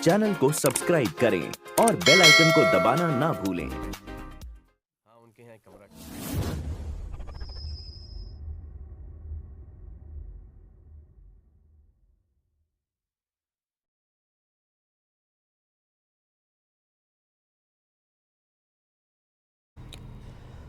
Channel को subscribe करें और बेल आइकन को दबाना ना भूलें। हाँ, उनके यहाँ एक कमरा।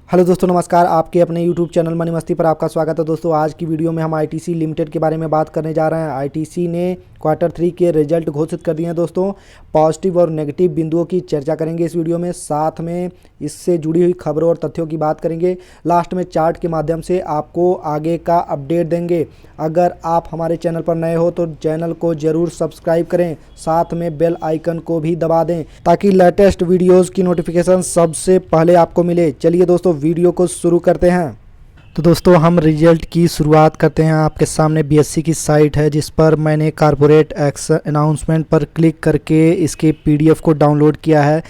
हेलो दोस्तों, नमस्कार। आपके अपने YouTube चैनल मनी मस्ती पर आपका स्वागत है। दोस्तों, आज की वीडियो में हम ITC लिमिटेड के बारे में बात करने जा रहे हैं। ITC ने Q3 के रिजल्ट घोषित कर दिए हैं। दोस्तों, पॉजिटिव और नेगेटिव बिंदुओं की चर्चा करेंगे इस वीडियो में, साथ में इससे जुड़ी हुई खबरों और तथ्यों की बात करेंगे। लास्ट में चार्ट के माध्यम से आपको आगे का अपडेट देंगे। अगर आप हमारे चैनल पर नए हो तो चैनल को ज़रूर सब्सक्राइब करें, साथ में बेल आइकन को भी दबा दें ताकि लेटेस्ट वीडियोज़ की नोटिफिकेशन सबसे पहले आपको मिले। चलिए दोस्तों, वीडियो को शुरू करते हैं। तो दोस्तों, हम रिजल्ट की शुरुआत करते हैं। आपके सामने BSE की साइट है, जिस पर मैंने कॉर्पोरेट अनाउंसमेंट पर क्लिक करके इसके PDF को डाउनलोड किया है।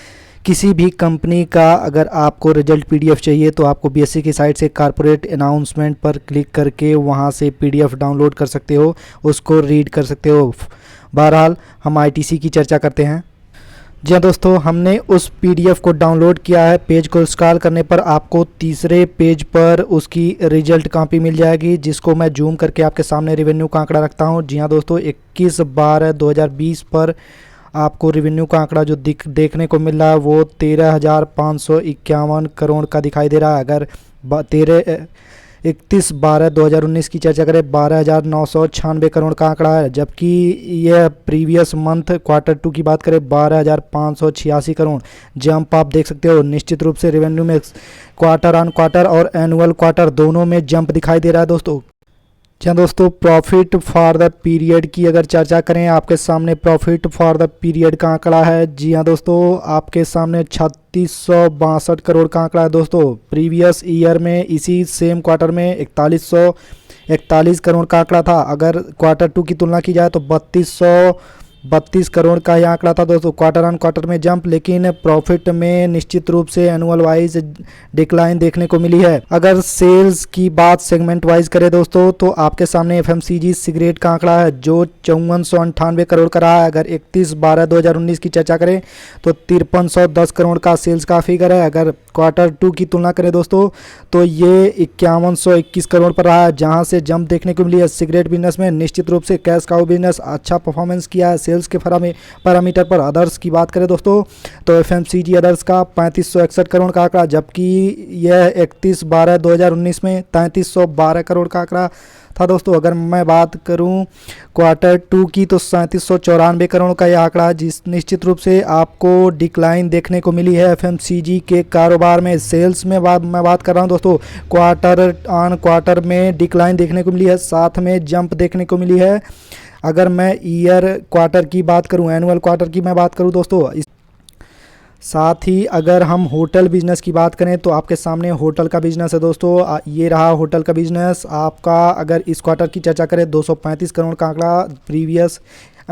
किसी भी कंपनी का अगर आपको रिजल्ट PDF चाहिए तो आपको BSE की साइट से कॉर्पोरेट अनाउंसमेंट पर क्लिक करके वहां से PDF डाउनलोड कर सकते हो, उसको रीड कर सकते हो। बहरहाल हम ITC की चर्चा करते हैं। जी हाँ दोस्तों, हमने उस PDF को डाउनलोड किया है। पेज को स्क्रॉल करने पर आपको तीसरे पेज पर उसकी रिजल्ट कॉपी मिल जाएगी, जिसको मैं जूम करके आपके सामने रेवेन्यू का आंकड़ा रखता हूँ। जी हाँ दोस्तों, 21/12/2020 पर आपको रेवेन्यू का आंकड़ा जो देखने को मिल रहा है वो 13,551 करोड़ का दिखाई दे रहा है। अगर 31/12/2019 की चर्चा करें, 12,996 करोड़ का आंकड़ा है, जबकि यह प्रीवियस मंथ Q2 की बात करें 12,586 करोड़। जंप आप देख सकते हो। निश्चित रूप से रेवेन्यू में क्वार्टर ऑन क्वार्टर और एनुअल क्वार्टर दोनों में जंप दिखाई दे रहा है दोस्तों। जी दोस्तों, प्रॉफिट फॉर द पीरियड की अगर चर्चा करें, आपके सामने प्रॉफिट फॉर द पीरियड का आंकड़ा है। जी हाँ दोस्तों, आपके सामने 3662 करोड़ का आंकड़ा है दोस्तों। प्रीवियस ईयर में इसी सेम क्वार्टर में 4141 करोड़ का आंकड़ा था। अगर Q2 की तुलना की जाए तो 3232 करोड़ का यह आंकड़ा था दोस्तों। क्वार्टर ऑन क्वार्टर में जंप, लेकिन प्रॉफिट में निश्चित रूप से एनुअल वाइज डिक्लाइन देखने को मिली है। अगर सेल्स की बात सेगमेंट वाइज करें दोस्तों, तो आपके सामने FMCG सिगरेट का आंकड़ा है जो 5498 करोड़ का रहा है। अगर 31/12/2019 की चर्चा करें तो 5310 करोड़ का सेल्स का फिगर है। अगर Q2 की तुलना करें दोस्तों तो ये 5121 करोड़ पर रहा है, जहां से जंप देखने को मिली है। सिगरेट बिजनेस में निश्चित रूप से कैश काउ बिजनेस अच्छा परफॉर्मेंस किया है सेल्स के पैरामीटर पर। अदर्स की बात करें दोस्तों तो FMCG अदर्स का 3561 करोड़ का आंकड़ा, जबकि यह 31/12/2019 में 3312 करोड़ का आंकड़ा था दोस्तों। अगर मैं बात करूं Q2 की तो 3794 करोड़ का यह आंकड़ा, जिस निश्चित रूप से आपको डिक्लाइन देखने को मिली है FMCG के कारोबार में। सेल्स में मैं बात कर रहा हूं दोस्तों, क्वार्टर ऑन क्वार्टर में डिक्लाइन देखने को मिली है, साथ में जंप देखने को मिली है। अगर मैं ईयर क्वार्टर की बात करूं, एनुअल क्वार्टर की मैं बात करूं दोस्तों, साथ ही अगर हम होटल बिजनेस की बात करें तो आपके सामने होटल का बिजनेस है दोस्तों। ये रहा होटल का बिजनेस आपका। अगर इस क्वार्टर की चर्चा करें 235 करोड़ का आंकड़ा, प्रीवियस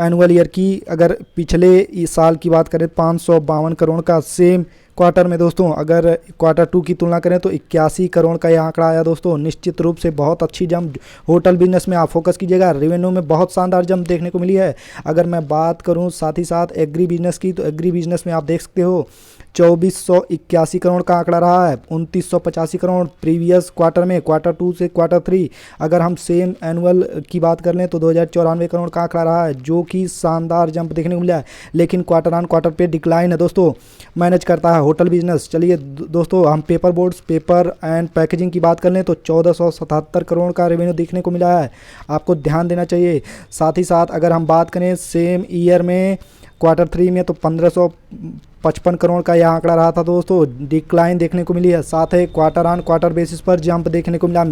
एनुअल ईयर की अगर पिछले इस साल की बात करें 552 करोड़ का सेम क्वार्टर में दोस्तों। अगर Q2 की तुलना करें तो 81 करोड़ का यह आंकड़ा आया दोस्तों। निश्चित रूप से बहुत अच्छी जंप होटल बिजनेस में आप फोकस कीजिएगा। रेवेन्यू में बहुत शानदार जंप देखने को मिली है। अगर मैं बात करूं साथ ही साथ एग्री बिजनेस की, तो एग्री बिजनेस में आप देख सकते हो 2481 करोड़ का आंकड़ा रहा है, 2985 करोड़ प्रीवियस क्वार्टर में, Q2 से Q3। अगर हम सेम एनुअल की बात कर लें तो 2094 करोड़ का आंकड़ा रहा है, जो कि शानदार जंप देखने को मिला है। लेकिन क्वार्टर ऑन क्वार्टर पे डिक्लाइन है दोस्तों, मैनेज करता है होटल बिजनेस। चलिए दोस्तों, हम paper boards, paper and packaging की बात कर लें तो 1477 करोड़ का रेवेन्यू देखने को मिला है, आपको ध्यान देना चाहिए। साथ ही साथ अगर हम बात करें सेम ईयर में Q3 में तो 1555 करोड़ का यह आंकड़ा रहा था दोस्तों। डिक्लाइन देखने को मिली है, साथ ही क्वार्टर ऑन क्वार्टर बेसिस पर जंप देखने को मिला।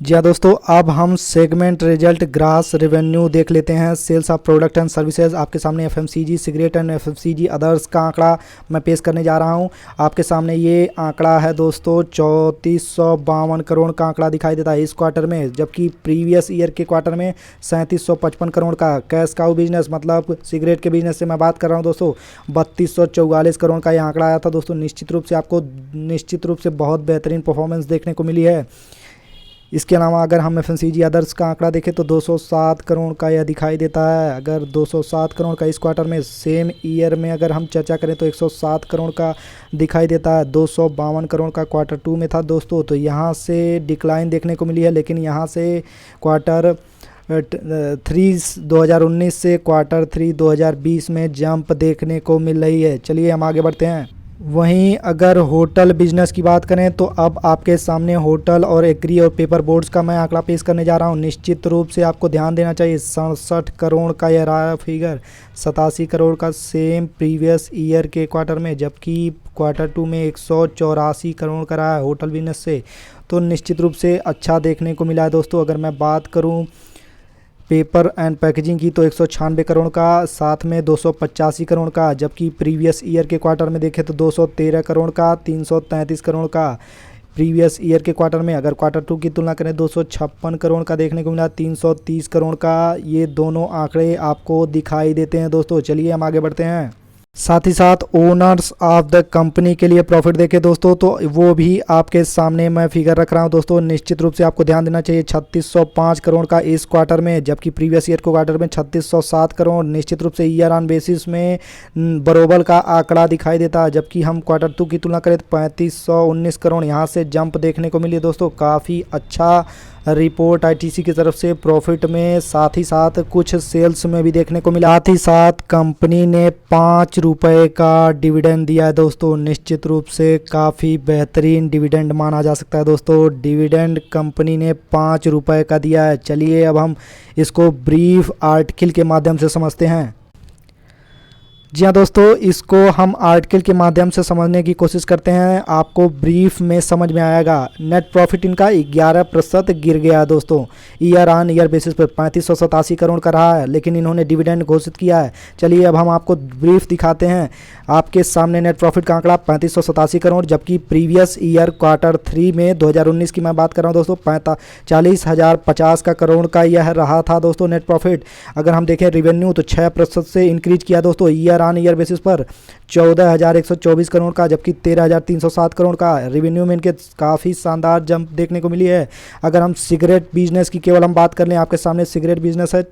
जी हाँ दोस्तों, अब हम सेगमेंट रिजल्ट ग्रास रेवेन्यू देख लेते हैं। Sales of product and services, आपके सामने FMCG cigarette and FMCG others का आंकड़ा मैं पेश करने जा रहा हूँ। आपके सामने ये आंकड़ा है दोस्तों, 3452 करोड़ का आंकड़ा दिखाई देता है इस क्वार्टर में, जबकि प्रीवियस ईयर के क्वार्टर में 3755 करोड़ का। कैश काउ बिजनेस मतलब सिगरेट के बिजनेस से मैं बात कर रहा हूँ दोस्तों, 3244 करोड़ का यह आंकड़ा आया था दोस्तों। निश्चित रूप से आपको बहुत बेहतरीन परफॉर्मेंस देखने को मिली है। इसके अलावा अगर हम एफएमसीजी अदर्स का आंकड़ा देखें तो 207 करोड़ का यह दिखाई देता है। अगर 207 करोड़ का इस क्वार्टर में, सेम ईयर में अगर हम चर्चा करें तो 107 करोड़ का दिखाई देता है। 252 करोड़ का क्वार्टर 2 में था दोस्तों, तो यहाँ से डिक्लाइन देखने को मिली है। लेकिन यहाँ से क्वार्टर 3 2019 से क्वार्टर 3 2020 में जंप देखने को मिल रही है। चलिए हम आगे बढ़ते हैं। वहीं अगर होटल बिजनेस की बात करें तो अब आपके सामने होटल और एग्री और पेपर बोर्ड्स का मैं आंकड़ा पेश करने जा रहा हूं। निश्चित रूप से आपको ध्यान देना चाहिए 67 करोड़ का यह रहा फिगर, 87 करोड़ का सेम प्रीवियस ईयर के क्वार्टर में, जबकि क्वार्टर 2 में 184 करोड़ का रहा है होटल बिजनेस से। तो निश्चित रूप से अच्छा देखने को मिला है दोस्तों। अगर मैं बात करूँ पेपर एंड पैकेजिंग की तो 196 करोड़ का, साथ में 285 करोड़ का, जबकि प्रीवियस ईयर के क्वार्टर में देखें तो 213 करोड़ का, 333 करोड़ का प्रीवियस ईयर के क्वार्टर में। अगर क्वार्टर 2 की तुलना करें 256 करोड़ का देखने को मिला, 330 करोड़ का। ये दोनों आंकड़े आपको दिखाई देते हैं दोस्तों। चलिए हम आगे बढ़ते हैं। साथ ही साथ ओनर्स ऑफ द कंपनी के लिए प्रॉफिट देखें दोस्तों तो वो भी आपके सामने मैं फिगर रख रहा हूं दोस्तों। निश्चित रूप से आपको ध्यान देना चाहिए 3605 करोड़ का इस क्वार्टर में, जबकि प्रीवियस ईयर को क्वार्टर में 3607 करोड़। निश्चित रूप से ईयर ऑन बेसिस में बरोबर का आंकड़ा दिखाई देता है, जबकि हम क्वार्टर 2 की तुलना करें तो 3519 करोड़ यहाँ से जंप देखने को मिली दोस्तों। काफ़ी अच्छा रिपोर्ट आईटीसी की तरफ से प्रॉफिट में, साथ ही साथ कुछ सेल्स में भी देखने को मिला। साथ ही साथ कंपनी ने 5 रुपए का डिविडेंड दिया है दोस्तों। निश्चित रूप से काफ़ी बेहतरीन डिविडेंड माना जा सकता है दोस्तों। डिविडेंड कंपनी ने 5 रुपए का दिया है। चलिए अब हम इसको ब्रीफ आर्टिकल के माध्यम से समझते हैं। जी हाँ दोस्तों, इसको हम आर्टिकल के माध्यम से समझने की कोशिश करते हैं। आपको ब्रीफ में समझ में आएगा। नेट प्रॉफिट इनका 11% गिर गया दोस्तों ईयर ऑन ईयर बेसिस पर, 3587 करोड़ का रहा है, लेकिन इन्होंने डिविडेंड घोषित किया है। चलिए अब हम आपको ब्रीफ दिखाते हैं। आपके सामने नेट प्रॉफिट का आंकड़ा 3587 करोड़, जबकि प्रीवियस ईयर क्वार्टर 3 में 2019 की मैं बात कर रहा हूँ दोस्तों, 40,050 का करोड़ का यह रहा था दोस्तों नेट प्रॉफिट। अगर हम देखें रेवेन्यू तो 6% से इंक्रीज किया दोस्तों ईयर ऑन ईयर बेसिस पर, 14,124 करोड़ का, जबकि 13,307 करोड़ का रेवेन्यू में इनके काफ़ी शानदार जंप देखने को मिली है। अगर हम सिगरेट बिजनेस की केवल हम बात कर लें, आपके सामने सिगरेट बिजनेस है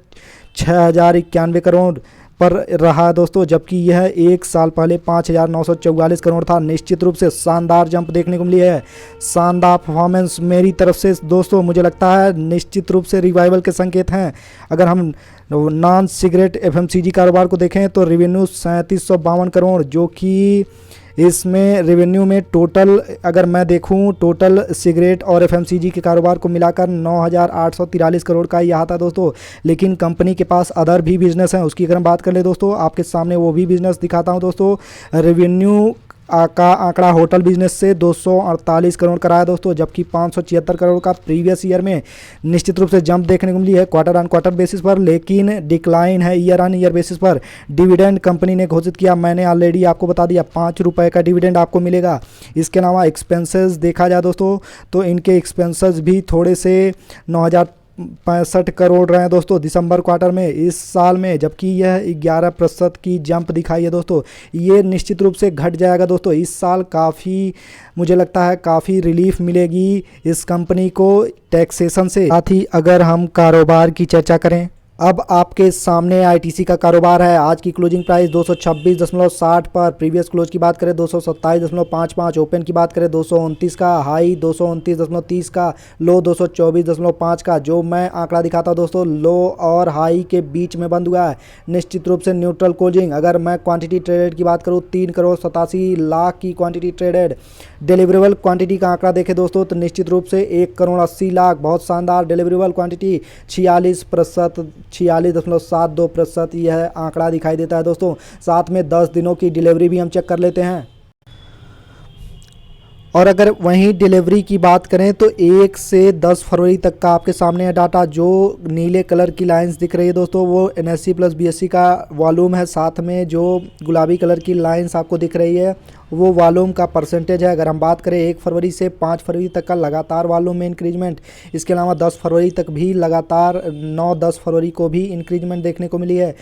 6,091 करोड़ पर रहा दोस्तों, जबकि यह एक साल पहले 5,944 करोड़ था। निश्चित रूप से शानदार जंप देखने को मिली है। शानदार परफॉर्मेंस मेरी तरफ से दोस्तों, मुझे लगता है निश्चित रूप से रिवाइवल के संकेत हैं। अगर हम नॉन सिगरेट एफएमसीजी कारोबार को देखें तो रेवेन्यू 3752 करोड़, जो कि इसमें रेवेन्यू में टोटल अगर मैं देखूं टोटल सिगरेट और एफएमसीजी के कारोबार को मिलाकर 9,843 करोड़ का यह था दोस्तों। लेकिन कंपनी के पास अदर भी बिजनेस हैं, उसकी अगर हम बात कर ले दोस्तों, आपके सामने वो भी बिजनेस दिखाता हूं दोस्तों। रेवेन्यू का आंकड़ा होटल बिजनेस से 248 करोड़ का रहा है दोस्तों, जबकि 576 करोड़ का प्रीवियस ईयर में। निश्चित रूप से जंप देखने को मिली है क्वार्टर ऑन क्वार्टर बेसिस पर, लेकिन डिक्लाइन है ईयर ऑन ईयर बेसिस पर। डिविडेंड कंपनी ने घोषित किया, मैंने ऑलरेडी आपको बता दिया 5 रुपए का डिविडेंड आपको मिलेगा। इसके अलावा एक्सपेंसेस देखा जाए दोस्तों तो इनके एक्सपेंसेस भी थोड़े से 9,065 करोड़ रहे हैं दोस्तों दिसंबर क्वार्टर में इस साल में, जबकि यह 11% की जंप दिखाई है दोस्तों। ये निश्चित रूप से घट जाएगा दोस्तों इस साल। काफ़ी मुझे लगता है काफ़ी रिलीफ मिलेगी इस कंपनी को टैक्सेशन से। साथ ही अगर हम कारोबार की चर्चा करें, अब आपके सामने आईटीसी का कारोबार है। आज की क्लोजिंग प्राइस 226.60 पर, प्रीवियस क्लोज की बात करें 227.55, ओपन की बात करें 229 का, हाई 229.30 का, लो 224.5 का। जो मैं आंकड़ा दिखाता हूं दोस्तों, लो और हाई के बीच में बंद हुआ है। निश्चित रूप से न्यूट्रल क्लोजिंग। अगर मैं क्वांटिटी ट्रेडेड की बात करूं 3,87,00,000 की क्वांटिटी ट्रेडेड। डिलीवरेबल क्वांटिटी का आंकड़ा देखें दोस्तों तो निश्चित रूप से 1,80,00,000, बहुत शानदार डिलीवरेबल क्वांटिटी। 46.72% यह आंकड़ा दिखाई देता है दोस्तों। साथ में 10 दिनों की डिलीवरी भी हम चेक कर लेते हैं। और अगर वहीं डिलीवरी की बात करें तो 1 से 10 फरवरी तक का आपके सामने है डाटा। जो नीले कलर की लाइंस दिख रही है दोस्तों वो एनएससी प्लस बीएससी का वॉल्यूम है, साथ में जो गुलाबी कलर की लाइंस आपको दिख रही है वो वॉल्यूम का परसेंटेज है। अगर हम बात करें 1 फरवरी से 5 फरवरी तक का लगातार वॉल्यूम में इंक्रीजमेंट, इसके अलावा 10 फरवरी तक भी लगातार 9-10 फरवरी को भी इंक्रीजमेंट देखने को मिली है।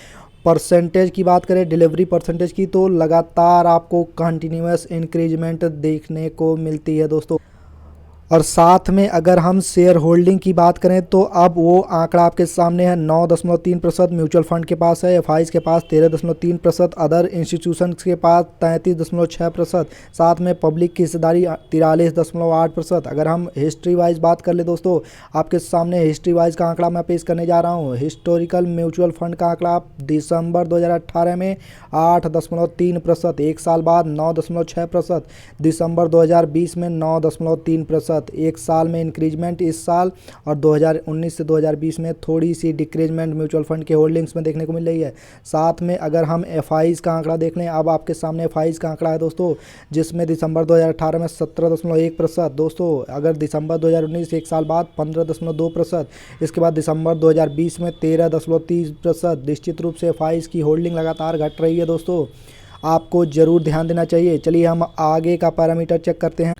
परसेंटेज की बात करें डिलीवरी परसेंटेज की तो लगातार आपको कंटिन्यूस इंक्रीजमेंट देखने को मिलती है दोस्तों। और साथ में अगर हम शेयर होल्डिंग की बात करें तो अब वो आंकड़ा आपके सामने है 9.3%। म्यूचुअल फंड के पास है, एफआईज के पास 13.3%, अदर इंस्टीट्यूशंस के पास 33.6%, साथ में पब्लिक की हिस्सेदारी 43.8%। अगर हम हिस्ट्री वाइज बात कर ले दोस्तों, आपके सामने हिस्ट्री वाइज का आंकड़ा मैं पेश करने जा रहा हूँ। हिस्टोरिकल म्यूचुअल फंड का आंकड़ा दिसंबर 2018 में 8.3%, एक साल बाद 9.6%, दिसंबर 2020 में 9.3%, एक साल में इंक्रीजमेंट इस साल, और 2019 से 2020 में थोड़ी सी डिक्रीजमेंट म्यूचुअल फंड के होल्डिंग्स में देखने को मिल रही है। साथ में अगर हम एफआईज का आंकड़ा देख लें, अब आपके सामने एफआईज का आंकड़ा है दोस्तों, जिसमें दिसंबर 2018 में 17.1%, दोस्तों अगर दिसंबर 2019 एक साल बाद 15.2%, इसके बाद दिसंबर 2020 में 13.30%। निश्चित रूप से एफआईज की होल्डिंग लगातार घट रही है दोस्तों, आपको ज़रूर ध्यान देना चाहिए। चलिए हम आगे का पैरामीटर चेक करते हैं।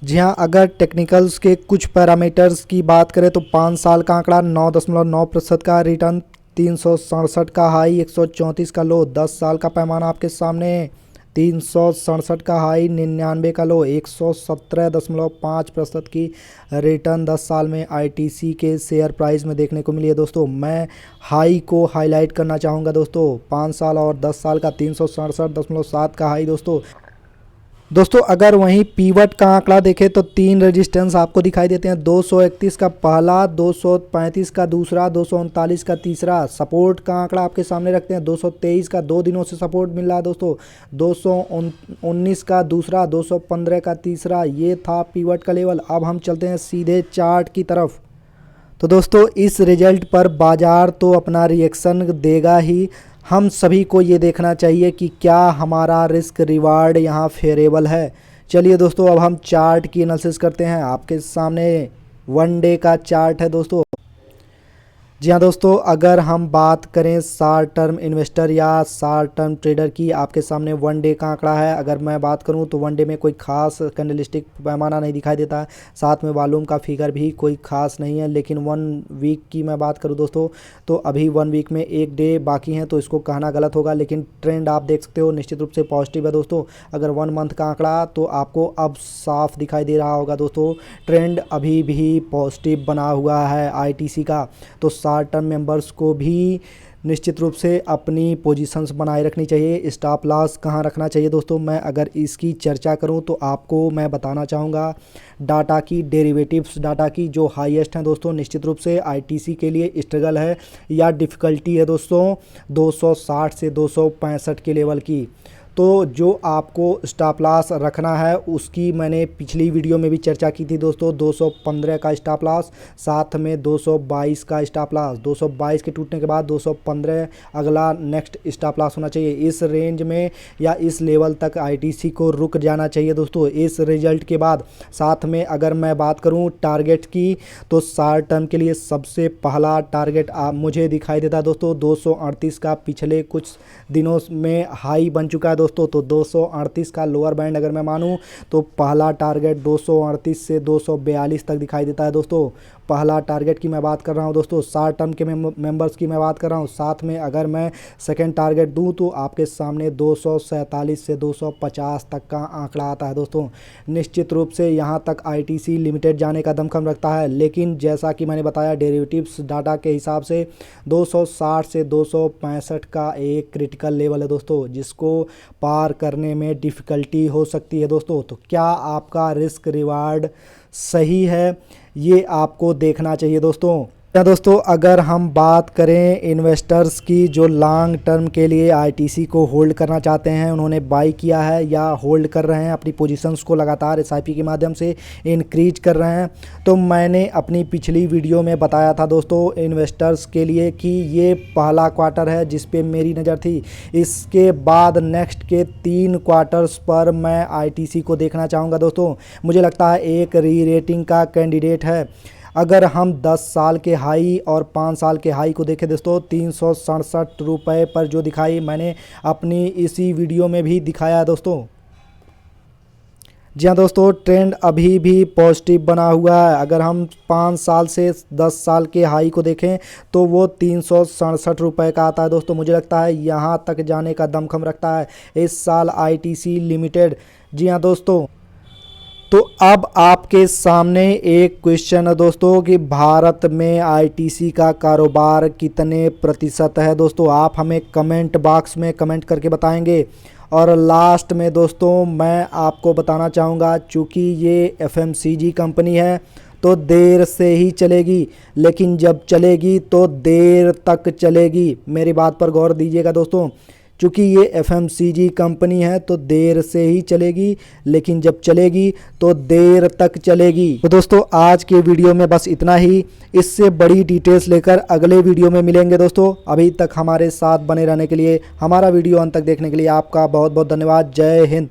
जी हाँ, अगर टेक्निकल्स के कुछ पैरामीटर्स की बात करें तो 5 साल का आंकड़ा 9.9% का रिटर्न, 367 का हाई, 134 का लो। 10 साल का पैमाना आपके सामने, 367 का हाई, 99 का लो, 117.5% की रिटर्न 10 साल में आईटीसी के शेयर प्राइस में देखने को मिली है दोस्तों। मैं हाई को हाईलाइट करना चाहूँगा दोस्तों, 5 साल और 10 साल का 367.7 का हाई दोस्तों। अगर वहीं पीवट का आंकड़ा देखें तो 3 रेजिस्टेंस आपको दिखाई देते हैं, 231 का पहला, 235 का दूसरा, 239 का तीसरा। सपोर्ट का आंकड़ा आपके सामने रखते हैं, 223 का 2 दिनों से सपोर्ट मिल रहा है दोस्तों, 219 का दूसरा, 215 का तीसरा। ये था पीवट का लेवल। अब हम चलते हैं सीधे चार्ट की तरफ। तो दोस्तों इस रिजल्ट पर बाज़ार तो अपना रिएक्शन देगा ही, हम सभी को ये देखना चाहिए कि क्या हमारा रिस्क रिवार्ड यहाँ फेवरेबल है। चलिए दोस्तों अब हम चार्ट की एनालिसिस करते हैं। आपके सामने 1 डे का चार्ट है दोस्तों। जी हाँ दोस्तों, अगर हम बात करें शॉर्ट टर्म इन्वेस्टर या शॉर्ट टर्म ट्रेडर की, आपके सामने 1 डे का आंकड़ा है। अगर मैं बात करूं तो 1 डे में कोई खास कैंडलस्टिक पैमाना नहीं दिखाई देता है, साथ में वॉल्यूम का फिगर भी कोई खास नहीं है। लेकिन 1 वीक की मैं बात करूं दोस्तों तो अभी 1 वीक में 1 डे बाकी हैं, तो इसको कहना गलत होगा। लेकिन ट्रेंड आप देख सकते हो निश्चित रूप से पॉजिटिव है दोस्तों। अगर 1 मंथ का आंकड़ा तो आपको अब साफ दिखाई दे रहा होगा दोस्तों, ट्रेंड अभी भी पॉजिटिव बना हुआ है आईटीसी का। तो शॉर्ट टर्म मेंबर्स को भी निश्चित रूप से अपनी पोजीशंस बनाए रखनी चाहिए। स्टॉप लॉस कहाँ रखना चाहिए दोस्तों, मैं अगर इसकी चर्चा करूं तो आपको मैं बताना चाहूँगा डाटा की, डेरिवेटिव्स डाटा की जो हाईएस्ट हैं दोस्तों। निश्चित रूप से आईटीसी के लिए स्ट्रगल है या डिफ़िकल्टी है दोस्तों 260 से 265 के लेवल की। तो जो आपको स्टॉप लॉस रखना है उसकी मैंने पिछली वीडियो में भी चर्चा की थी दोस्तों। 215 का स्टॉप लॉस, साथ में 222 का स्टॉप लॉस। 222 के टूटने के बाद 215 अगला नेक्स्ट स्टॉप लॉस होना चाहिए। इस रेंज में या इस लेवल तक आईटीसी को रुक जाना चाहिए दोस्तों इस रिजल्ट के बाद। साथ में अगर मैं बात करूं टारगेट की तो शॉर्ट टर्म के लिए सबसे पहला टारगेट मुझे दिखाई देता है दोस्तों 238 का, पिछले कुछ दिनों में हाई बन चुका है दोस्तों। तो 238 का लोअर बैंड अगर मैं मानूं तो पहला टारगेट 238 से 242 तक दिखाई देता है दोस्तों। पहला टारगेट की मैं बात कर रहा हूं दोस्तों, शॉर्ट टर्म के मेंबर्स की मैं बात कर रहा हूं। साथ में अगर मैं सेकंड टारगेट दूं तो आपके सामने 247 से 250 तक का आंकड़ा आता है दोस्तों। निश्चित रूप से यहां तक आईटीसी लिमिटेड जाने का दमखम रखता है, लेकिन जैसा कि मैंने बताया डेरिवेटिव्स डाटा के हिसाब से 260 से 265 का एक क्रिटिकल लेवल है दोस्तों, जिसको पार करने में डिफ़िकल्टी हो सकती है दोस्तों। तो क्या आपका रिस्क रिवार्ड सही है, ये आपको देखना चाहिए दोस्तों। या दोस्तों अगर हम बात करें इन्वेस्टर्स की जो लॉन्ग टर्म के लिए आईटीसी को होल्ड करना चाहते हैं, उन्होंने बाई किया है या होल्ड कर रहे हैं, अपनी पोजीशंस को लगातार एसआईपी के माध्यम से इंक्रीज कर रहे हैं, तो मैंने अपनी पिछली वीडियो में बताया था दोस्तों इन्वेस्टर्स के लिए कि ये पहला क्वार्टर है जिस पे मेरी नज़र थी। इसके बाद नेक्स्ट के 3 क्वार्टर्स पर मैं आईटीसी को देखना चाहूँगा दोस्तों। मुझे लगता है एक री रेटिंग का कैंडिडेट है। अगर हम 10 साल के हाई और 5 साल के हाई को देखें दोस्तों 367 रुपये पर जो दिखाई मैंने अपनी इसी वीडियो में भी दिखाया है दोस्तों। जी हाँ दोस्तों, ट्रेंड अभी भी पॉजिटिव बना हुआ है। अगर हम 5 साल से 10 साल के हाई को देखें तो वो 367 रुपये का आता है दोस्तों। मुझे लगता है यहाँ तक जाने का दमखम रखता है इस साल आईटीसी लिमिटेड। जी हाँ दोस्तों, तो अब आपके सामने एक क्वेश्चन है दोस्तों कि भारत में आईटीसी का कारोबार कितने प्रतिशत है। दोस्तों आप हमें कमेंट बॉक्स में कमेंट करके बताएंगे। और लास्ट में दोस्तों मैं आपको बताना चाहूँगा, चूँकि ये एफएमसीजी कंपनी है तो देर से ही चलेगी, लेकिन जब चलेगी तो देर तक चलेगी। मेरी बात पर गौर दीजिएगा दोस्तों, चूँकि ये एफएमसीजी कंपनी है तो देर से ही चलेगी, लेकिन जब चलेगी तो देर तक चलेगी। तो दोस्तों आज के वीडियो में बस इतना ही। इससे बड़ी डिटेल्स लेकर अगले वीडियो में मिलेंगे दोस्तों। अभी तक हमारे साथ बने रहने के लिए, हमारा वीडियो अंत तक देखने के लिए आपका बहुत बहुत धन्यवाद। जय हिंद।